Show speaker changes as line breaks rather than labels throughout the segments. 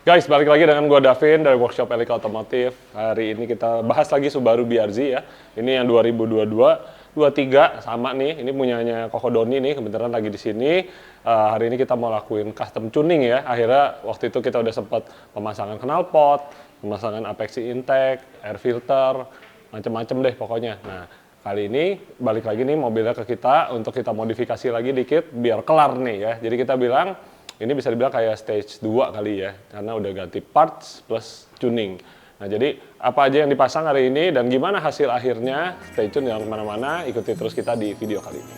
Guys, balik lagi dengan gua Davin dari Workshop Elika Otomotif. Hari ini kita bahas lagi Subaru BRZ ya. Ini yang 2022, 23 sama nih. Ini punyanya Koko Doni nih, kebetulan lagi di sini. Hari ini kita mau lakuin custom tuning ya. Akhirnya waktu itu kita udah sempat pemasangan knalpot, pemasangan apex intake, air filter, macem-macem deh pokoknya. Nah, kali ini balik lagi nih mobilnya ke kita untuk kita modifikasi lagi dikit biar kelar nih ya. Jadi kita bilang ini bisa dibilang kayak stage 2 kali ya, karena udah ganti parts plus tuning. Nah, jadi apa aja yang dipasang hari ini dan gimana hasil akhirnya, stay tune jangan kemana-mana, ikuti terus kita di video kali ini.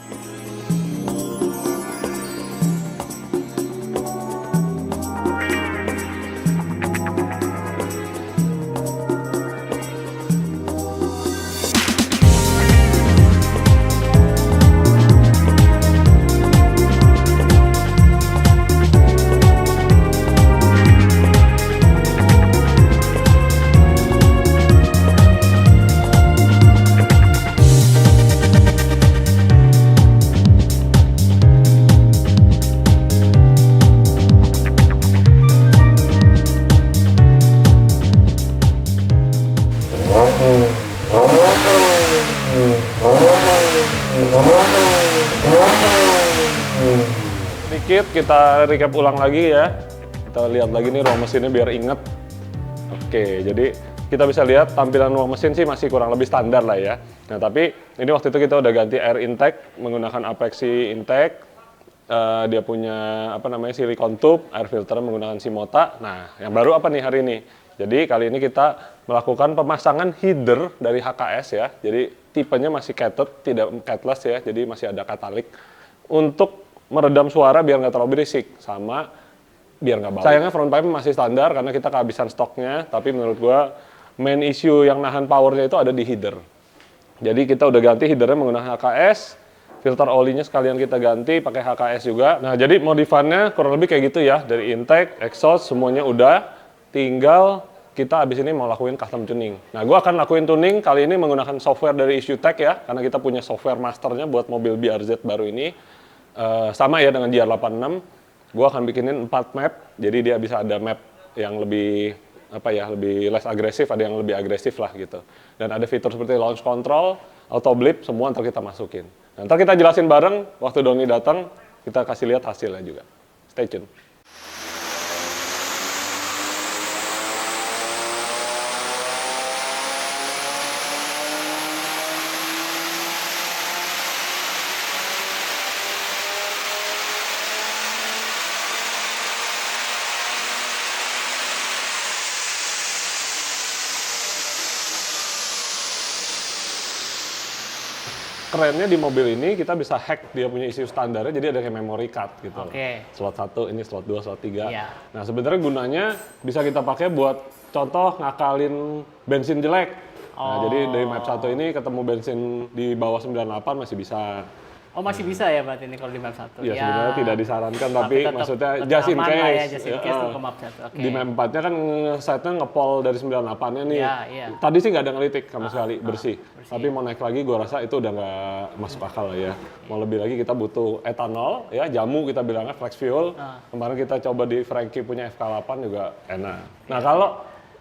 Sedikit kita recap ulang lagi ya. Kita lihat lagi nih ruang mesinnya biar inget. Oke, jadi kita bisa lihat tampilan ruang mesin sih masih kurang lebih standar lah ya. Nah, tapi ini waktu itu kita udah ganti air intake menggunakan Apexi intake. Dia punya apa namanya silikon tube, air filter menggunakan Shimota. Nah, yang baru apa nih hari ini? Jadi kali ini kita melakukan pemasangan header dari HKS ya. Jadi tipenya masih cated, tidak catless ya. Jadi masih ada katalik untuk meredam suara biar nggak terlalu berisik sama biar nggak bau. Sayangnya front pipe masih standar karena kita kehabisan stoknya. Tapi menurut gua main issue yang nahan powernya itu ada di header. Jadi kita udah ganti headernya menggunakan HKS. Filter olinya sekalian kita ganti pakai HKS juga. Nah, jadi modifannya kurang lebih kayak gitu ya. Dari intake, exhaust, semuanya udah. Tinggal kita abis ini mau lakuin custom tuning. Nah, gue akan lakuin tuning kali ini menggunakan software dari IssueTech ya. Karena kita punya software masternya buat mobil BRZ baru ini. Sama ya dengan GR86. Gue akan bikinin 4 map. Jadi dia bisa ada map yang lebih lebih less agresif, ada yang lebih agresif lah gitu. Dan ada fitur seperti launch control, auto blip, semua ntar kita masukin. Nah, ntar kita jelasin bareng, waktu Doni datang, kita kasih lihat hasilnya juga. Stay tune. Kerennya di mobil ini kita bisa hack dia punya isi standarnya, jadi ada kayak memory card gitu.
Oke.
Slot 1, ini slot 2, slot 3.
Iya.
Nah, sebenarnya gunanya bisa kita pakai buat contoh ngakalin bensin jelek. Nah, jadi dari map 1 ini ketemu bensin di bawah 98 masih bisa.
Oh, masih bisa ya berarti ini kalau di map 1?
Ya, sebenarnya tidak disarankan, tapi
tetap
maksudnya just in
aman lah
case.
ya, just in case tuh ke map 1. Oke.
Di map 4-nya kan setnya ngepol dari 98-nya nih.
Iya, iya.
Tadi sih nggak ada ngelitik sama sekali, bersih. Tapi mau naik lagi, gua rasa itu udah nggak masuk akal lah ya. Mau lebih lagi kita butuh etanol, ya jamu kita bilangnya flex fuel. Kemarin kita coba di Frankie punya FK8 juga enak. Nah, kalau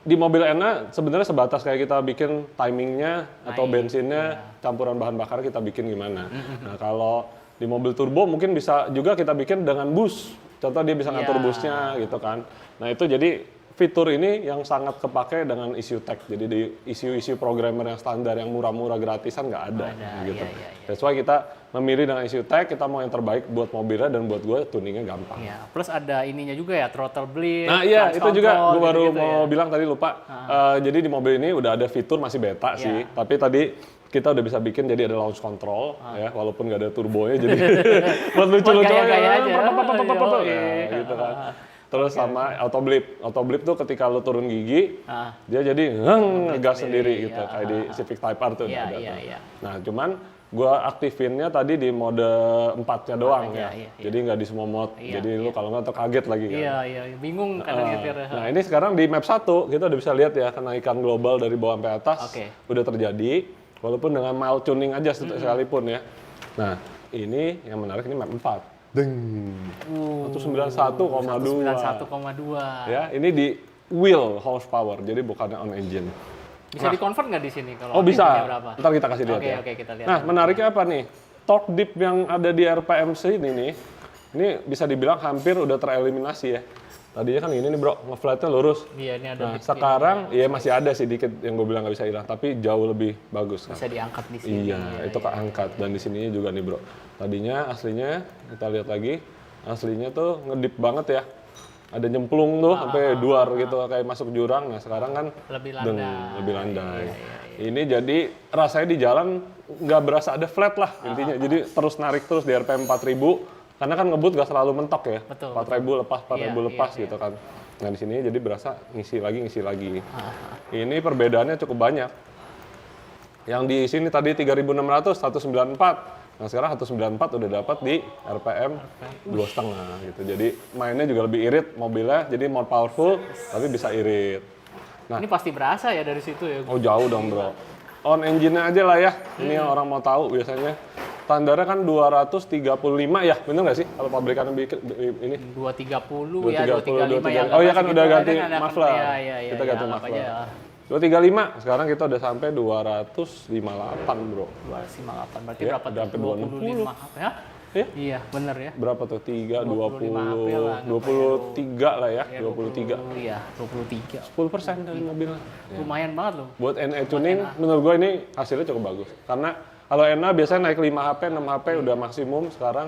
di mobil enak sebenarnya sebatas kayak kita bikin timingnya atau bensinnya, campuran bahan bakar kita bikin gimana. Nah, kalau di mobil turbo mungkin bisa juga kita bikin dengan bus. Contoh dia bisa ngatur busnya gitu kan. Nah, itu jadi fitur ini yang sangat kepake dengan IssueTech. Jadi di issue programmer yang standar yang murah-murah gratisan nggak ada gitu. That's why kita memilih dengan IssueTech, kita mau yang terbaik buat mobilnya dan buat gue tuningnya gampang.
Iya. Plus ada ininya juga ya, throttle blip.
Nah iya, itu juga gue baru
gitu
mau
ya.
bilang tadi lupa. Jadi di mobil ini udah ada fitur masih beta sih, tapi tadi kita udah bisa bikin jadi ada launch control ya, walaupun nggak ada turbonya jadi buat lucu-lucuan gitu kan. Terus sama auto blip tuh ketika lo turun gigi, dia jadi ngegas sendiri gitu, kayak di Civic Type R tuh udah ada. Nah, cuman gua aktifinnya tadi di mode 4-nya doang ya. Jadi nggak di semua mode. Jadi lu kalau nggak terkaget lagi kan.
Iya, bingung kadang nyetir.
Nah, ini sekarang di map 1 kita udah bisa lihat ya kenaikan global dari bawah sampai atas udah terjadi walaupun dengan mild tuning aja sekalipun ya. Nah, ini yang menarik ini map 4. Deng. 191,2.
191,2.
Ya, ini di wheel horsepower, jadi bukannya on engine.
Bisa di-convert nggak di sini kalau
Oh bisa,
engine-nya berapa?
ntar kita kasih lihat
Oke,
ya.
oke, kita lihat.
Nah, menariknya apa nih? Torque dip yang ada di RPM sini nih, ini bisa dibilang hampir udah tereliminasi ya. Tadinya kan ini nih bro, ngeflatnya lurus.
Iya, ini ada
Nah,
bit
sekarang ya masih ada sih dikit yang gue bilang nggak bisa hilang, tapi jauh lebih bagus kan.
bisa diangkat di sini.
Iya, itu keangkat dan di sininya juga nih bro. Tadinya aslinya kita lihat lagi, aslinya tuh ngedip banget ya. Ada nyemplung tuh sampai duar gitu kayak masuk jurang. Nah sekarang kan
Lebih landai.
lebih landai. Ini jadi rasanya di jalan nggak berasa ada flat lah intinya. Jadi terus narik terus di RPM 4000 karena kan ngebut nggak selalu mentok ya.
Betul,
4000 lepas, 4000
Iya,
lepas
iya,
gitu kan. Nah di sini jadi berasa ngisi lagi. Ini perbedaannya cukup banyak. Yang di sini tadi 3600, 194. Nah sekarang 194 udah dapat di RPM 2,5 gitu. Jadi mainnya juga lebih irit mobilnya, jadi more powerful tapi bisa irit. Nah,
Ini pasti berasa ya dari situ ya.
oh jauh dong bro. On engine-nya aja lah ya. Ini yang orang mau tahu biasanya. Standarnya kan 235 ya, bener nggak sih kalau pabrikannya bikin ini?
230 ya, 235 ya.
Oh iya kan udah ganti
ada
muffler.
Iya,
Kita ganti
anggap
muffler.
aja.
235, sekarang kita udah sampai 258 bro.
258 berarti
Ya,
berapa
udah
tuh?
sampai
25 HP ya?
Iya.
Iya, bener ya.
Berapa tuh? 3,
25 HP
20,
lah,
23 lah ya, 23.
Iya, 23.
10% dari mobilnya.
Lumayan banget loh.
Buat NA tuning, menurut gue ini hasilnya cukup bagus. Karena kalau NA biasanya naik 5 HP, 6 HP udah maksimum, sekarang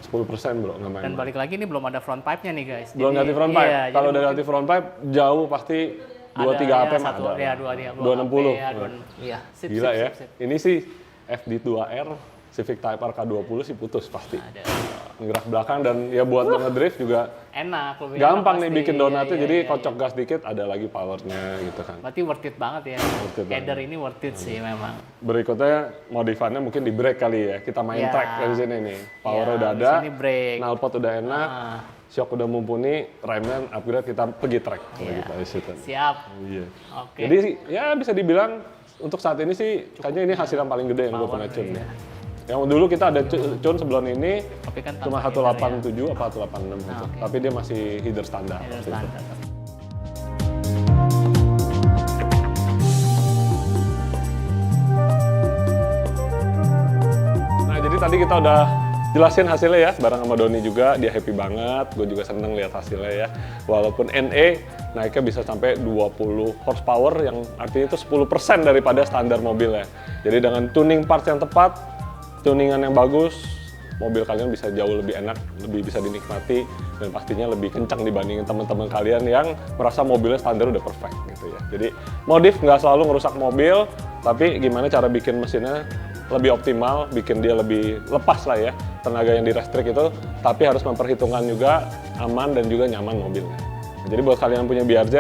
10% bro, nggak main.
Dan balik lagi ini belum ada front pipe-nya nih guys.
Belum ganti front pipe.
Iya,
Kalau
jadi
udah ganti front pipe, jauh pasti 2-3 HP mah ada.
Ya,
260.
Ya, iya. Sip,
Gila
sip,
ya.
sip, sip.
Ini sih FD2R, Civic Type R K20 sih putus pasti.
Ada.
Ngerak belakang dan ya buat ngedrift juga
Enak lebih
gampang
enak
nih
pasti.
bikin donatnya,
Iya,
jadi
iya,
kocok gas dikit ada lagi powernya gitu kan.
Berarti worth it banget ya.
Worth it
Header ini worth it sih memang.
Berikutnya modifannya mungkin di brake kali ya, kita main
Iya.
track dari sini nih. Powernya
Iya,
udah
di
ada,
sini brake.
knalpot udah enak,
Ah,
shock udah mumpuni, remnya upgrade kita pergi track. Kalau
Iya.
kita di situ.
siap.
Iya.
Oke.
Jadi sih, ya bisa dibilang untuk saat ini sih kayaknya ini hasil yang paling gede yang gue
Power,
pernah tune.
iya.
Yang dulu kita ada tune sebelum ini
Tapi kan
cuma
tanpa header
187 apa 186 gitu.
oke.
Tapi dia masih header standar.
ya. Header
waktu itu.
standar.
Nah jadi tadi kita udah jelasin hasilnya ya, bareng sama Doni juga, dia happy banget, gue juga seneng lihat hasilnya ya. Walaupun NE naiknya bisa sampai 20 horsepower, yang artinya itu 10% daripada standar mobilnya. Jadi dengan tuning parts yang tepat, tuningan yang bagus, mobil kalian bisa jauh lebih enak, lebih bisa dinikmati, dan pastinya lebih kencang dibandingin teman-teman kalian yang merasa mobilnya standar udah perfect gitu ya. Jadi modif nggak selalu ngerusak mobil, tapi gimana cara bikin mesinnya lebih optimal, bikin dia lebih lepas lah ya tenaga yang direstrik itu, tapi harus memperhitungkan juga aman dan juga nyaman mobilnya. Nah, jadi buat kalian yang punya BRZ,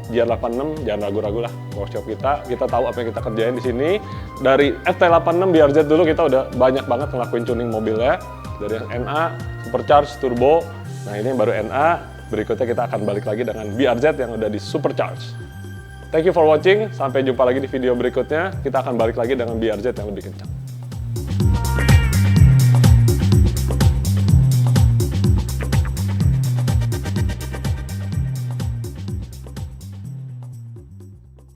GR86 jangan ragu-ragu lah workshop kita tahu apa yang kita kerjain di sini. Dari FT86 BRZ dulu kita udah banyak banget ngelakuin tuning mobilnya, dari yang NA, Supercharge, Turbo. Nah ini yang baru NA, berikutnya kita akan balik lagi dengan BRZ yang udah di Supercharge. Thank you for watching, sampai jumpa lagi di video berikutnya. Kita akan balik lagi dengan BRZ yang lebih kencang.